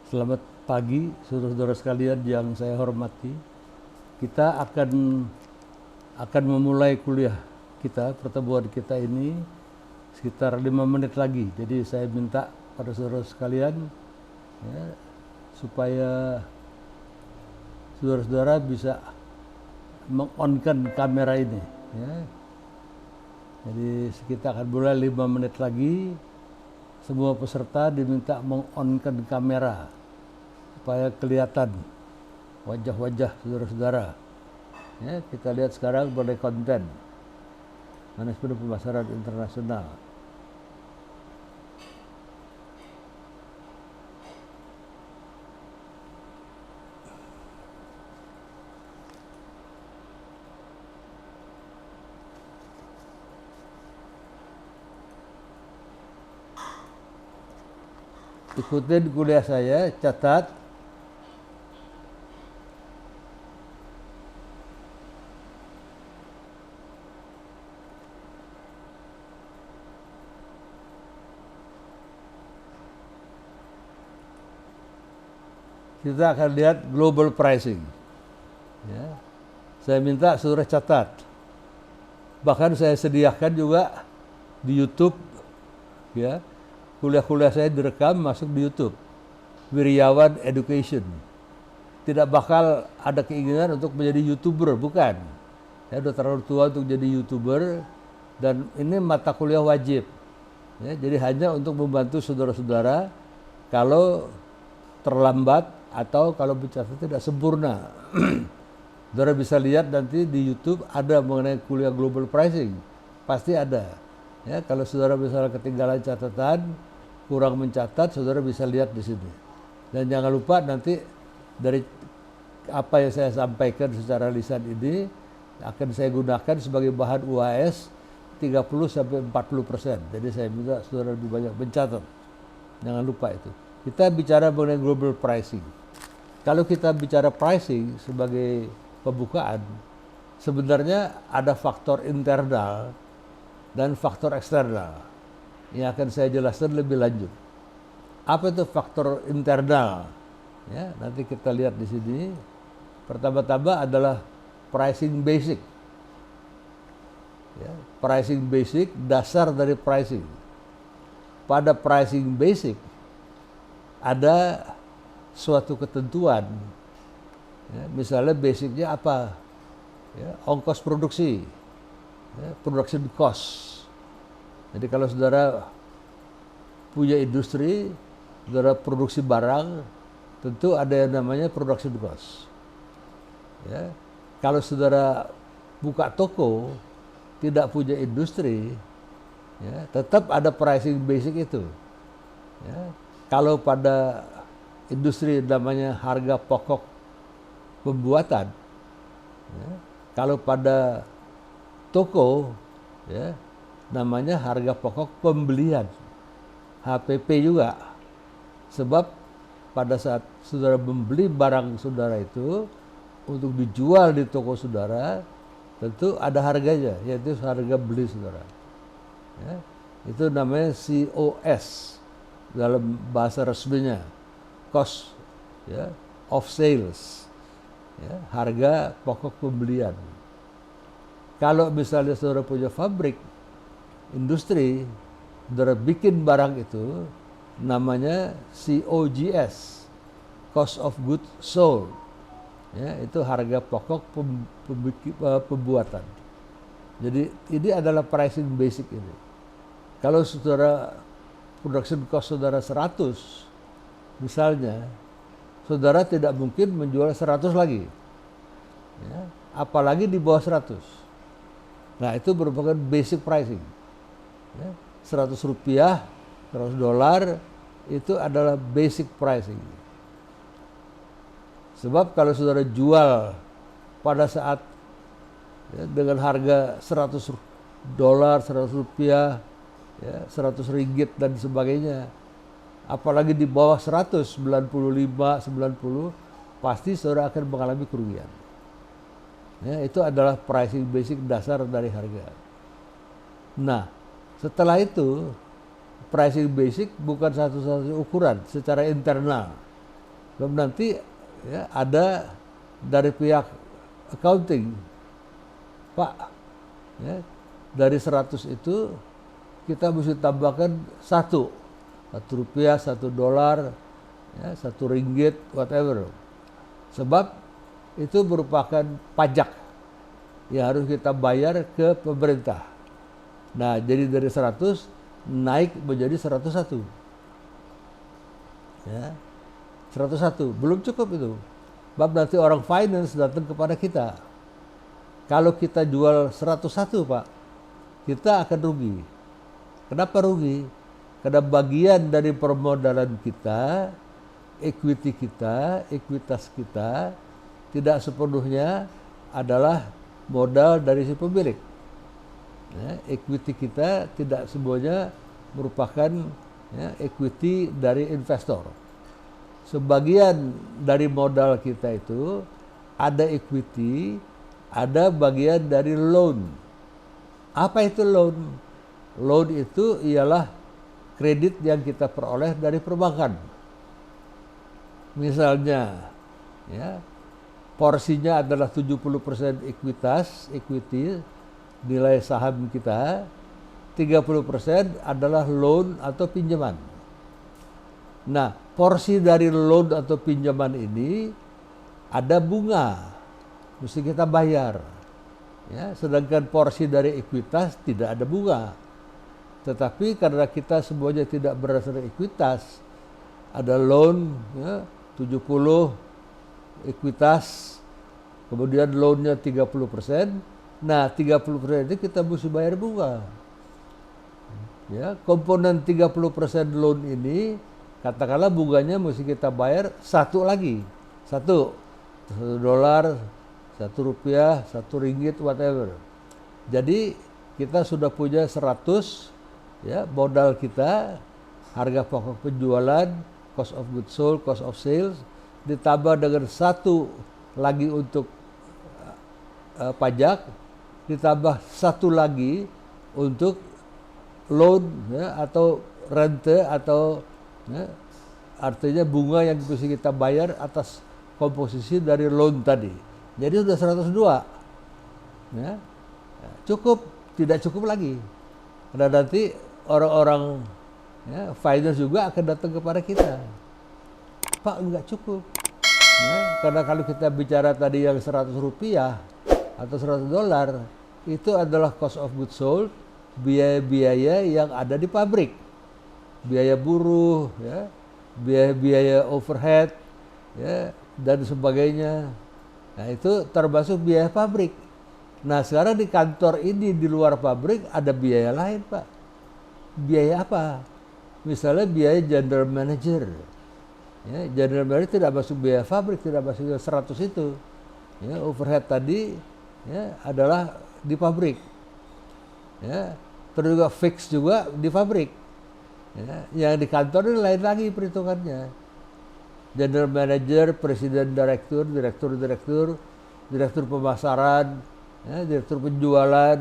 Selamat pagi, saudara-saudara sekalian yang saya hormati. Kita akan memulai kuliah kita, pertemuan kita ini sekitar 5 menit lagi. Jadi saya minta pada saudara sekalian ya, supaya saudara-saudara bisa meng-on-kan kamera ini. Ya. Jadi kita akan mulai 5 menit lagi. Semua peserta diminta meng-on-kan kamera supaya kelihatan wajah-wajah saudara-saudara. Ya, kita lihat sekarang pada konten manajemen pemasaran internasional. Ikutin kuliah saya, catat. Kita akan lihat global pricing. Ya. Saya minta saudara catat. Bahkan saya sediakan juga di YouTube, ya, kuliah-kuliah saya direkam masuk di YouTube. Wiryawan Education. Tidak bakal ada keinginan untuk menjadi YouTuber, bukan. Saya udah terlalu tua untuk jadi YouTuber dan ini mata kuliah wajib. Ya, jadi hanya untuk membantu saudara-saudara kalau terlambat atau kalau bicara tidak sempurna. Saudara bisa lihat nanti di YouTube ada mengenai kuliah global pricing, pasti ada. Ya, kalau saudara misalnya ketinggalan catatan, kurang mencatat, saudara bisa lihat di sini. Dan jangan lupa nanti dari apa yang saya sampaikan secara lisan ini akan saya gunakan sebagai bahan UAS 30-40%. Jadi saya minta saudara lebih banyak mencatat. Jangan lupa itu. Kita bicara mengenai global pricing. Kalau kita bicara pricing sebagai pembukaan, sebenarnya ada faktor internal dan faktor eksternal yang akan saya jelaskan lebih lanjut. Apa itu faktor internal? Ya, nanti kita lihat di sini. Pertama-tama adalah pricing basic. Ya, pricing basic, dasar dari pricing. Pada pricing basic ada suatu ketentuan. Ya, misalnya basicnya apa? Ya, ongkos produksi, ya, production cost. Jadi kalau saudara punya industri, saudara produksi barang, tentu ada yang namanya production cost. Ya, kalau saudara buka toko, tidak punya industri, ya, tetap ada pricing basic itu. Ya, kalau pada industri namanya harga pokok pembuatan, ya, kalau pada toko, ya, namanya harga pokok pembelian, HPP juga. Sebab pada saat saudara membeli barang saudara itu untuk dijual di toko saudara, tentu ada harganya, yaitu harga beli saudara. Ya, itu namanya COS dalam bahasa resminya, cost, ya, of sales, ya, harga pokok pembelian. Kalau misalnya saudara punya pabrik, industri, saudara bikin barang itu, namanya COGS, cost of goods sold. Ya, itu harga pokok pembuatan. Jadi ini adalah pricing basic ini. Kalau saudara production cost saudara 100, misalnya, saudara tidak mungkin menjual 100 lagi. Ya, apalagi di bawah 100. Nah, itu merupakan basic pricing. Ya, 100 rupiah, 100 dolar, itu adalah basic pricing. Sebab kalau saudara jual pada saat, ya, dengan harga 100 dolar, 100 rupiah, ya, 100 ringgit dan sebagainya, apalagi di bawah 100, 95, 90, pasti saudara akan mengalami kerugian. Ya, itu adalah pricing basic, dasar dari harga. Nah, setelah itu pricing basic bukan satu-satunya ukuran secara internal. Sebab nanti ya, ada dari pihak accounting, Pak, ya, dari 100 itu kita mesti tambahkan satu rupiah, $1, ya, RM1, whatever. Sebab itu merupakan pajak yang harus kita bayar ke pemerintah. Nah, jadi dari 100 naik menjadi 101. Ya, 101. Belum cukup itu. Sebab nanti orang finance datang kepada kita. Kalau kita jual 101, Pak, kita akan rugi. Kenapa rugi? Karena bagian dari permodalan kita, equity kita, ekuitas kita tidak sepenuhnya adalah modal dari si pemilik. Ya, equity kita tidak semuanya merupakan ya, equity dari investor. Sebagian dari modal kita itu ada equity, ada bagian dari loan. Apa itu loan? Loan itu ialah kredit yang kita peroleh dari perbankan. Misalnya, ya, porsinya adalah 70% ekuitas, equity, nilai saham kita, 30% adalah loan atau pinjaman. Nah, porsi dari loan atau pinjaman ini ada bunga, mesti kita bayar. Ya, sedangkan porsi dari ekuitas tidak ada bunga. Tetapi karena kita semuanya tidak berdasarkan ekuitas, ada loan ya, 70 ekuitas, kemudian loannya 30%. Nah, 30% itu kita mesti bayar bunga. Ya, komponen 30% loan ini, katakanlah bunganya mesti kita bayar satu lagi. $1, Rp1, RM1, whatever. Jadi kita sudah punya 100, ya, modal kita, harga pokok penjualan, cost of goods sold, cost of sales, ditambah dengan satu lagi untuk pajak, ditambah satu lagi untuk loan ya, atau rente atau ya, artinya bunga yang mesti kita bayar atas komposisi dari loan tadi. Jadi sudah 102. Ya. Cukup, tidak cukup lagi. Karena nanti orang-orang ya, finance juga akan datang kepada kita. Pak, enggak cukup. Ya, karena kalau kita bicara tadi yang Rp100 atau $100, itu adalah cost of goods sold, biaya-biaya yang ada di pabrik. Biaya buruh, ya, biaya-biaya overhead, ya, dan sebagainya. Nah, itu termasuk biaya pabrik. Nah, sekarang di kantor ini, di luar pabrik, ada biaya lain, Pak. Biaya apa? Misalnya biaya general manager. Ya, general manager tidak masuk biaya pabrik, tidak masuk 100 itu. Ya, overhead tadi ya, adalah di pabrik. Ya, terus juga fix juga di pabrik. Ya, yang di kantor ini lain lagi perhitungannya. General manager, presiden direktur, direktur pemasaran, ya, direktur penjualan,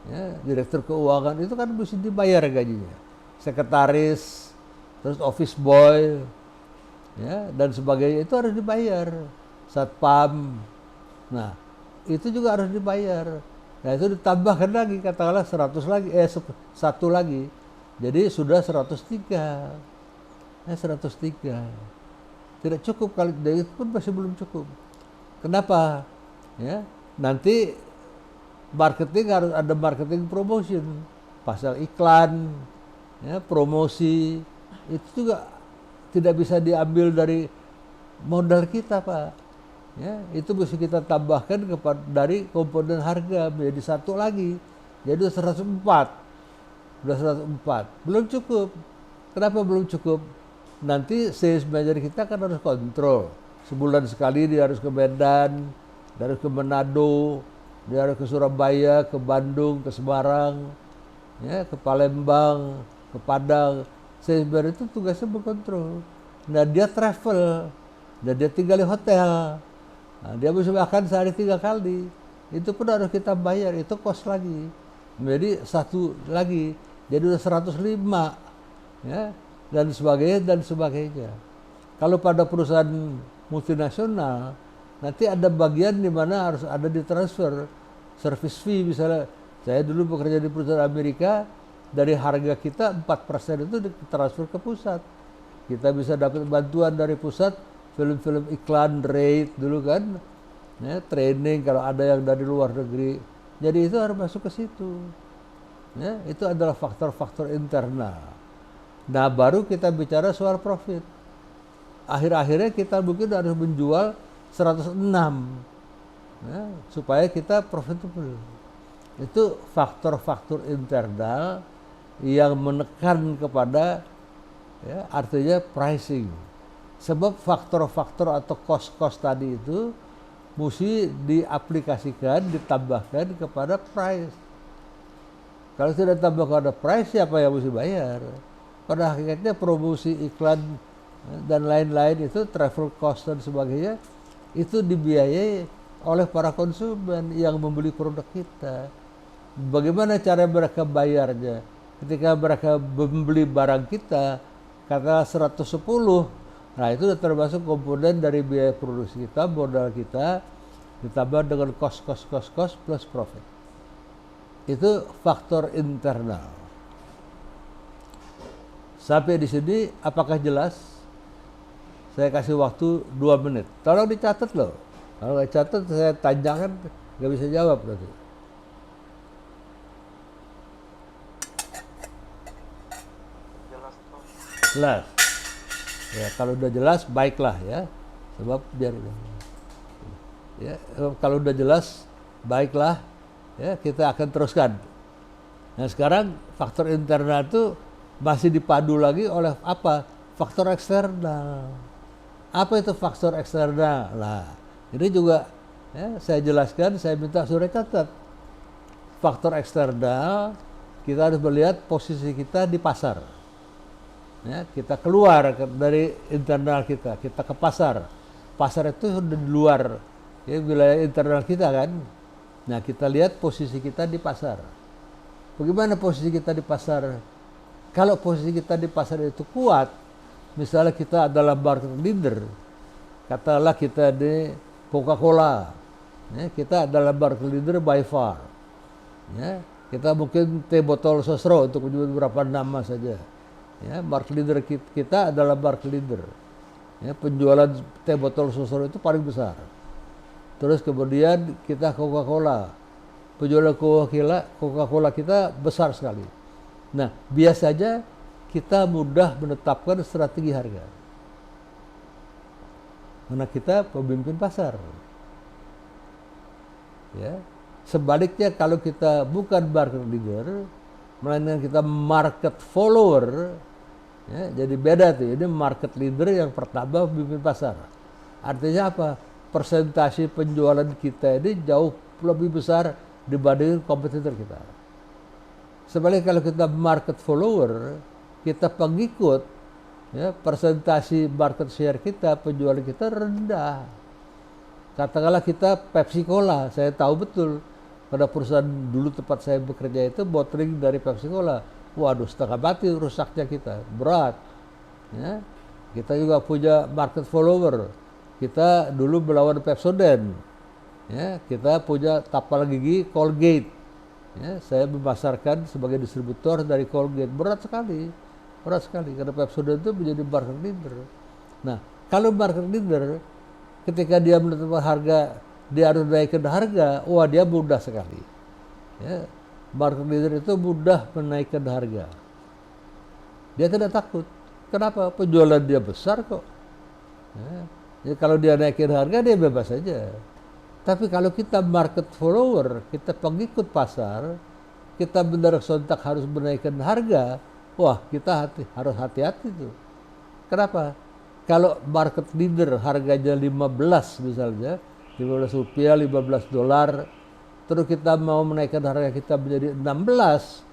ya, direktur keuangan, itu kan mesti dibayar gajinya. Sekretaris, terus office boy, ya, dan sebagainya itu harus dibayar. Satpam, nah itu juga harus dibayar. Nah itu ditambahkan lagi, katakanlah 100 lagi, satu lagi, jadi sudah 103. 103. Tidak cukup, kali itu pun masih belum cukup. Kenapa? Ya, nanti marketing harus ada marketing promotion, pasal iklan, ya, promosi, itu juga tidak bisa diambil dari modal kita, Pak. Ya, itu bisa kita tambahkan dari komponen harga menjadi satu lagi, jadi 104. Sudah 104. Belum cukup. Kenapa belum cukup? Nanti sales manager kita kan harus kontrol. Sebulan sekali dia harus ke Medan, dia harus ke Manado, dia harus ke Surabaya, ke Bandung, ke Semarang, ya, ke Palembang, ke Padang. Sales manager itu tugasnya berkontrol. Nah dia travel, dan dia tinggal di hotel. Nah, dia bisa makan sehari 3 kali. Itu pun harus kita bayar, itu kos lagi. Jadi satu lagi, jadi udah 105. Ya, dan sebagainya. Kalau pada perusahaan multinasional, nanti ada bagian di mana harus ada ditransfer service fee. Misalnya saya dulu bekerja di perusahaan Amerika, dari harga kita 4% itu ditransfer ke pusat. Kita bisa dapat bantuan dari pusat, film-film iklan, rate dulu kan, ya, training kalau ada yang dari luar negeri. Jadi itu harus masuk ke situ. Ya, itu adalah faktor-faktor internal. Nah, baru kita bicara soal profit. Akhir-akhirnya kita mungkin harus menjual 106, ya, supaya kita profitable. Itu faktor-faktor internal yang menekan kepada, ya, artinya pricing. Sebab faktor-faktor atau cost-cost tadi itu mesti diaplikasikan, ditambahkan kepada price. Kalau tidak tambah kepada price, siapa yang mesti bayar? Pada hakikatnya promosi, iklan, dan lain-lain itu, travel cost dan sebagainya, itu dibiayai oleh para konsumen yang membeli produk kita. Bagaimana cara mereka bayarnya? Ketika mereka membeli barang kita, katakanlah 110, nah itu sudah termasuk komponen dari biaya produksi kita, modal kita, ditambah dengan cost plus profit. Itu faktor internal. Sampai di sini apakah jelas? Saya kasih waktu 2 menit. Tolong dicatat loh. Kalau nggak catat saya tanyakan, nggak bisa jawab nanti. Jelas. Ya, kalau udah jelas baiklah ya. Sebab biar ya, kalau udah jelas baiklah ya, kita akan teruskan. Nah, sekarang faktor internal itu masih dipadu lagi oleh apa? Faktor eksternal. Apa itu faktor eksternal? Nah, ini juga ya, saya jelaskan, saya minta surat catat. Faktor eksternal, kita harus melihat posisi kita di pasar. Ya, kita keluar dari internal kita ke pasar. Pasar itu sudah di luar ya, wilayah internal kita kan. Nah, kita lihat posisi kita di pasar. Bagaimana posisi kita di pasar? Kalau posisi kita di pasar itu kuat, misalnya kita adalah market leader, katakanlah kita di Coca-Cola, ya, kita adalah market leader by far. Ya, kita mungkin teh botol sosro untuk menyebut beberapa nama saja. Ya, market leader kita adalah market leader. Ya, penjualan teh botol sosro itu paling besar. Terus kemudian kita Coca-Cola, penjualan Coca-Cola kita besar sekali. Nah, biasanya kita mudah menetapkan strategi harga. Karena kita pemimpin pasar. Ya. Sebaliknya kalau kita bukan market leader, melainkan kita market follower, ya, jadi beda tuh. Ini market leader yang pertama pemimpin pasar. Artinya apa? Persentase penjualan kita ini jauh lebih besar dibanding kompetitor kita. Sebaliknya kalau kita market follower, kita pengikut, ya, persentase market share kita, penjualan kita rendah. Katakanlah kita Pepsi Cola, saya tahu betul pada perusahaan dulu tempat saya bekerja itu bottling dari Pepsi Cola. Waduh, setengah mati rusaknya kita, berat. Ya. Kita juga punya market follower. Kita dulu melawan Pepsodent. Ya, kita punya tapal gigi Colgate. Ya, saya memasarkan sebagai distributor dari Colgate, berat sekali karena Pepsodent itu menjadi market leader. Nah, kalau market leader ketika dia menetapkan harga, dia harus naikkan harga, wah dia mudah sekali. Ya, market leader itu mudah menaikkan harga. Dia tidak takut. Kenapa? Penjualan dia besar kok. Ya, jadi kalau dia naikin harga, dia bebas saja. Tapi kalau kita market follower, kita pengikut pasar, kita benar sontak harus menaikkan harga, wah kita harus hati-hati tuh. Kenapa? Kalau market leader harganya 15 misalnya, 15 rupiah, 15 dolar, terus kita mau menaikkan harga kita menjadi 16,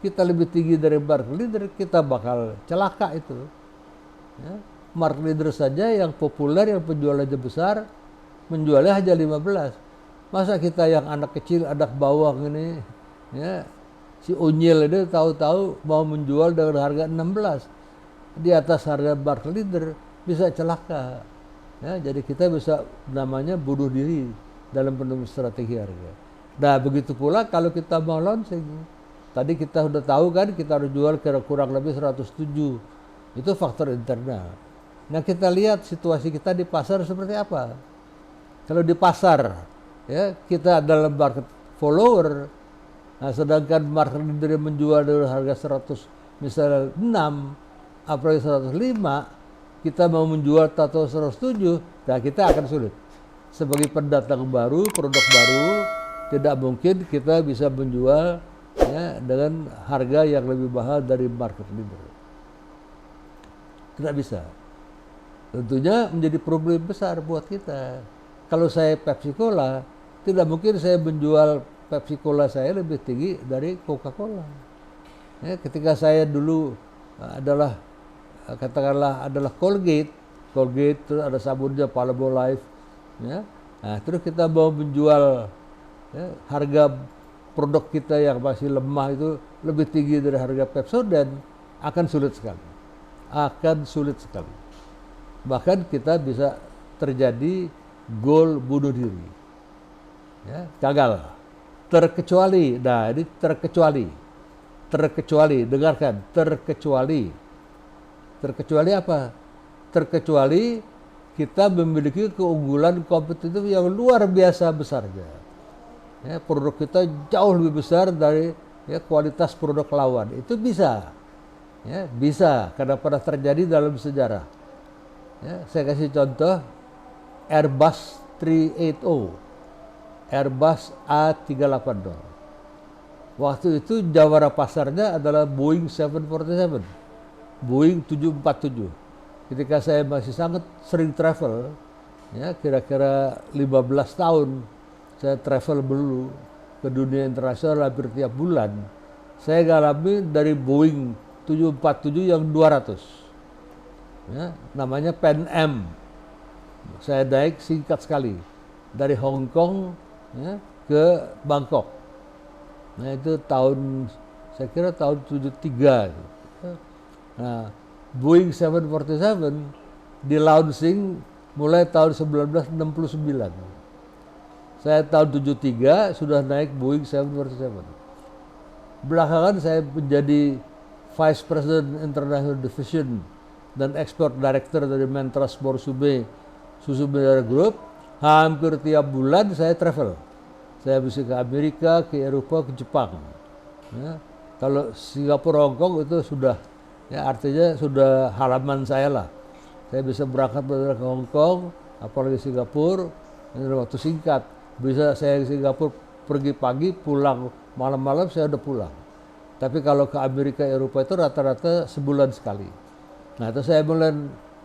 kita lebih tinggi dari market leader, kita bakal celaka itu. Ya. Market leader saja yang populer, yang penjualannya besar, menjualnya hanya 15. Masa kita yang anak kecil, anak bawang ini, ya, si unyil ini tahu-tahu mau menjual dengan harga 16 di atas harga market leader, bisa celaka. Ya, jadi kita bisa namanya bunuh diri dalam penentuan strategi harga. Nah begitu pula kalau kita mau launching, tadi kita sudah tahu kan kita harus jual kurang lebih 107, itu faktor internal. Nah kita lihat situasi kita di pasar seperti apa. Kalau di pasar, ya kita adalah market follower, nah sedangkan market leader menjual dengan harga 100 misalnya 6, apalagi 105, kita mau menjual atau 107, nah kita akan sulit. Sebagai pendatang baru, produk baru, tidak mungkin kita bisa menjual ya, dengan harga yang lebih mahal dari market leader. Tidak bisa. Tentunya menjadi problem besar buat kita. Kalau saya Pepsi Cola, tidak mungkin saya menjual Pepsi Cola saya lebih tinggi dari Coca-Cola. Ya, ketika saya dulu adalah katakanlah adalah Colgate terus ada sabunnya Palmolive, ya. Nah, terus kita mau menjual ya, harga produk kita yang masih lemah itu lebih tinggi dari harga Pepsodent, akan sulit sekali. Bahkan kita bisa terjadi goal bunuh diri, ya, gagal. Terkecuali, nah ini terkecuali, dengarkan, terkecuali apa? Terkecuali kita memiliki keunggulan kompetitif yang luar biasa besarnya. Ya, produk kita jauh lebih besar dari ya, kualitas produk lawan. Itu bisa, ya, bisa karena pernah terjadi dalam sejarah. Ya, saya kasih contoh Airbus 380, Airbus A380. Waktu itu jawara pasarnya adalah Boeing 747. Boeing 747. Ketika saya masih sangat sering travel, ya kira-kira 15 tahun saya travel dulu ke dunia internasional hampir tiap bulan. Saya ngalami dari Boeing 747 yang 200, ya, namanya Pan Am. Saya naik singkat sekali dari Hong Kong ya, ke Bangkok. Nah itu saya kira tahun 73. Nah, Boeing 747 di launching mulai tahun 1969. Saya tahun 73 sudah naik Boeing 747. Belakangan saya menjadi Vice President International Division dan Export Director dari Mentras Borsube Susumeda Group. Hampir tiap bulan saya travel. Saya bisa ke Amerika, ke Eropa, ke Jepang. Ya, kalau Singapura, Hong Kong itu sudah, ya artinya sudah halaman saya lah. Saya bisa berangkat ke Hong Kong, apalagi Singapura, dalam waktu singkat. Bisa saya ke Singapura pergi pagi, pulang malam-malam saya udah pulang. Tapi kalau ke Amerika, Eropa itu rata-rata sebulan sekali. Nah itu saya mulai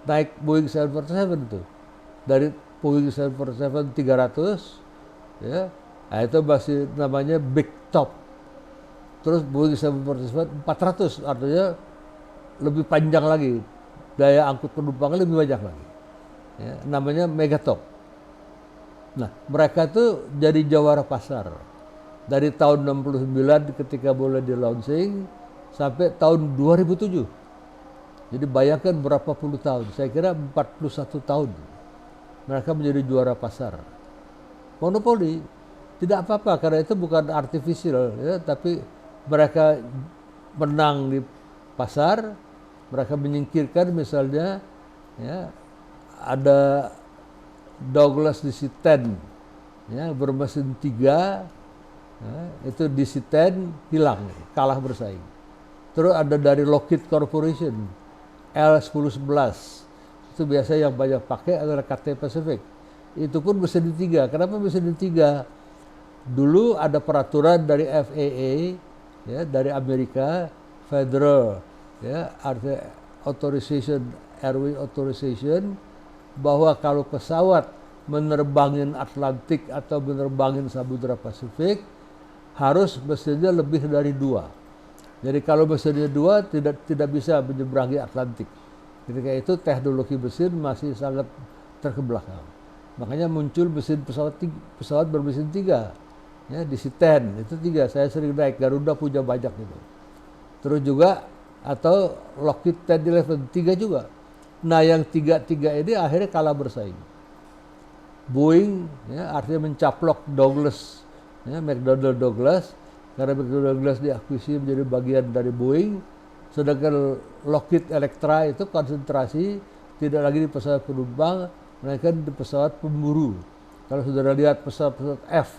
naik Boeing 747 itu. Dari Boeing 747 300, ya, nah itu masih namanya big top. Terus Boeing 747 400, artinya lebih panjang lagi, daya angkut penumpangnya lebih banyak lagi, ya, namanya megatop. Nah mereka itu jadi jawara pasar dari tahun 69 ketika boleh di launching sampai tahun 2007. Jadi bayangkan berapa puluh tahun, saya kira 41 tahun mereka menjadi juara pasar. Monopoli tidak apa-apa karena itu bukan artificial, ya, tapi mereka menang di pasar. Mereka menyingkirkan misalnya ya, ada Douglas DC-10 ya, bermesin 3, ya, itu DC-10 hilang, kalah bersaing. Terus ada dari Lockheed Corporation L1011, itu biasa yang banyak pakai adalah Cathay Pacific. Itu pun mesin 3. Kenapa mesin 3? Dulu ada peraturan dari FAA, ya, dari Amerika, Federal, ya, Airway Authorization, bahwa kalau pesawat menerbangin Atlantik atau menerbangin Samudra Pasifik harus mesinnya lebih dari 2. Jadi kalau mesinnya 2 tidak bisa menyeberangi Atlantik. Ketika itu teknologi mesin masih sangat terkebelakang. Makanya muncul mesin pesawat bermesin 3. Ya, DC-10 itu 3. Saya sering naik, Garuda punya banyak itu. Terus juga atau Lockheed 1011 3 juga. Nah yang tiga-tiga ini akhirnya kalah bersaing. Boeing ya, artinya mencaplok Douglas, ya, McDonnell Douglas, karena McDonnell Douglas diakuisisi menjadi bagian dari Boeing, sedangkan Lockheed Electra itu konsentrasi tidak lagi di pesawat penumpang, melainkan di pesawat pemburu. Kalau saudara lihat pesawat-pesawat F,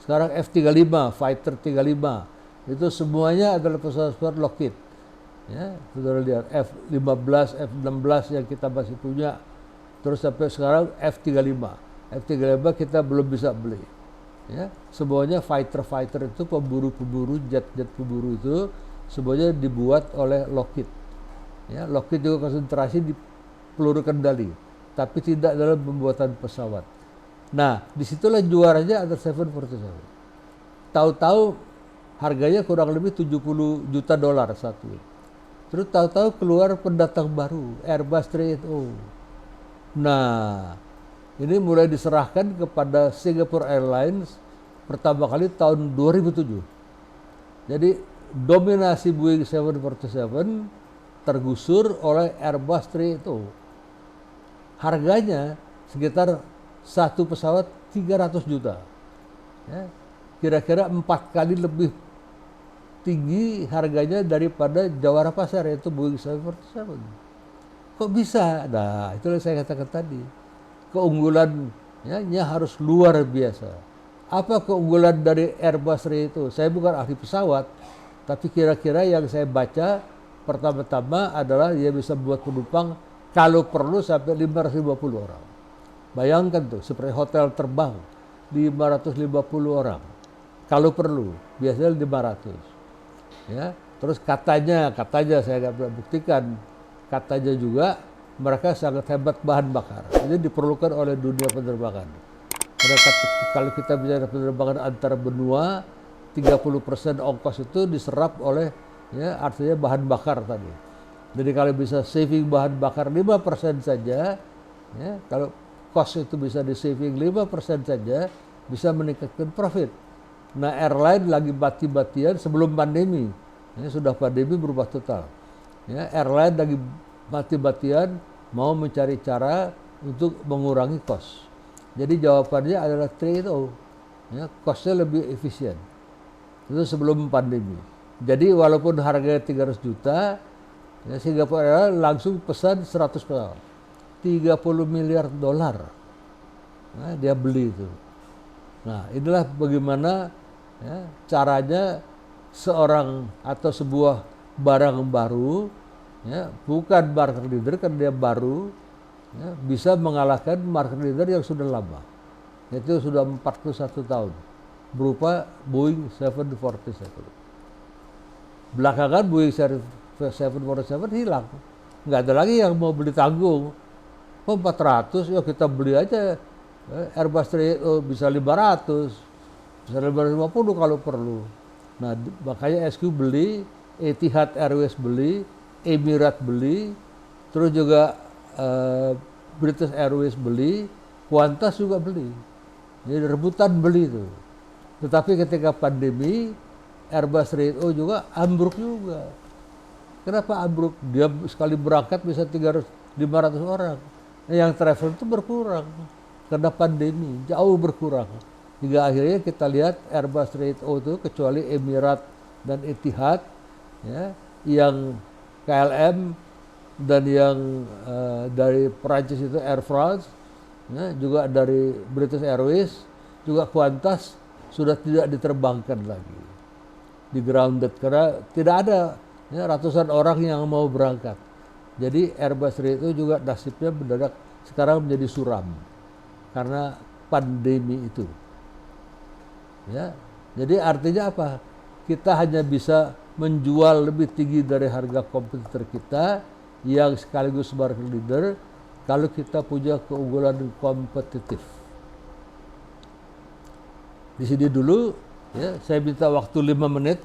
sekarang F-35, Fighter 35, itu semuanya adalah pesawat-pesawat Lockheed. Ya, saudara lihat F-15, F-16 yang kita masih punya, terus sampai sekarang F-35. F-35 kita belum bisa beli. Ya, semuanya fighter itu, pemburu-pemburu, jet-jet pemburu itu semuanya dibuat oleh Lockheed. Ya, Lockheed juga konsentrasi di peluru kendali, tapi tidak dalam pembuatan pesawat. Nah, disitulah juaranya ada 747. Tahu-tahu harganya kurang lebih 70 juta dolar satu. Terus tahu-tahu keluar pendatang baru, Airbus 380. Nah, ini mulai diserahkan kepada Singapore Airlines pertama kali tahun 2007. Jadi dominasi Boeing 747 tergusur oleh Airbus 380. Harganya sekitar satu pesawat 300 juta. Ya, kira-kira 4 kali lebih tinggi harganya daripada jawara pasar, yaitu Boeing 747. Kok bisa? Nah, itulah saya katakan tadi. Keunggulannya harus luar biasa. Apa keunggulan dari Airbus itu? Saya bukan ahli pesawat, tapi kira-kira yang saya baca pertama-tama adalah dia bisa buat penumpang kalau perlu sampai 550 orang. Bayangkan tuh, seperti hotel terbang 550 orang. Kalau perlu, biasanya 500. Ya, terus katanya saya nggak bisa buktikan, katanya juga mereka sangat hebat bahan bakar. Ini diperlukan oleh dunia penerbangan. Karena kalau kita bicara penerbangan antar benua, 30% ongkos itu diserap oleh, ya, artinya bahan bakar tadi. Jadi kalau bisa saving bahan bakar 5% saja, ya, kalau cost itu bisa di saving 5% saja, bisa meningkatkan profit. Nah, airline lagi mati-matian sebelum pandemi, ya, sudah pandemi berubah total. Ya, airline lagi mati-matian mau mencari cara untuk mengurangi cost. Jadi jawabannya adalah trade-off, ya, costnya lebih efisien. Itu sebelum pandemi. Jadi walaupun harganya 300 juta, ya, Singapore Airlines langsung pesan 100 pesawat. 30 miliar dolar. Nah, dia beli itu. Nah, inilah bagaimana, ya, caranya seorang atau sebuah barang baru, ya, bukan market leader kan dia baru, ya, bisa mengalahkan market leader yang sudah lama, yaitu sudah 41 tahun, berupa Boeing 747. Belakangan Boeing 747 hilang, nggak ada lagi yang mau beli tanggung. 400, ya kita beli aja. Airbus 380 bisa 500, bisa 550 kalau perlu. Nah, makanya SQ beli, Etihad Airways beli, Emirates beli, terus juga British Airways beli, Qantas juga beli. Jadi rebutan beli itu. Tetapi ketika pandemi, Airbus 380 juga ambruk juga. Kenapa ambruk? Dia sekali berangkat bisa 500 orang. Yang travel itu berkurang karena pandemi, jauh berkurang. Hingga akhirnya kita lihat Airbus 380 itu kecuali Emirates dan Etihad, ya, yang KLM dan yang dari Perancis itu Air France, ya, juga dari British Airways, juga Qantas sudah tidak diterbangkan lagi, di grounded karena tidak ada, ya, ratusan orang yang mau berangkat. Jadi Airbus itu juga nasibnya mendadak sekarang menjadi suram karena pandemi itu. Ya, jadi artinya apa? Kita hanya bisa menjual lebih tinggi dari harga kompetitor kita yang sekaligus market leader kalau kita punya keunggulan kompetitif. Di sini dulu, ya, saya minta waktu 5 menit